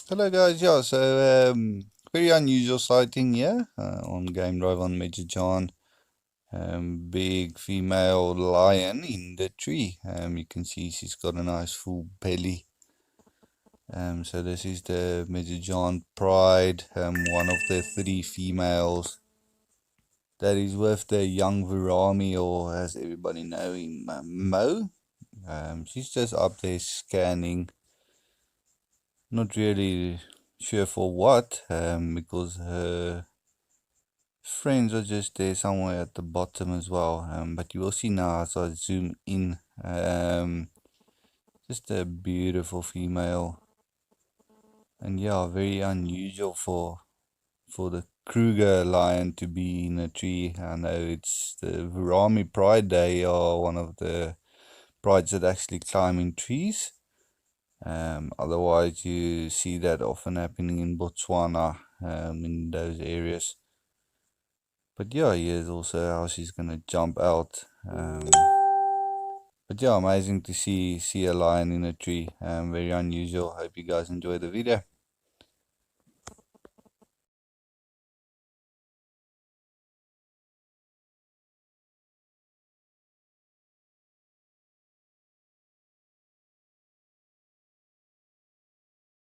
Hello guys, yeah, so very unusual sighting here on Game Drive on Major John. Big female lion in the tree. You can see she's got a nice full belly. So this is the Major John Pride, one of the 3 females that is with the young Virami, or as everybody know him, Mo. She's just up there scanning. Not really sure for what, because her friends are just there somewhere at the bottom as well. But you will see now as I zoom in. Just a beautiful female, and yeah, very unusual for the Kruger lion to be in a tree. I know it's the Virami Pride. They are one of the prides that actually climb in trees. Otherwise, you see that often happening in Botswana, in those areas. But yeah, here's also how she's gonna jump out. But yeah, amazing to see a lion in a tree. Very unusual. Hope you guys enjoy the video.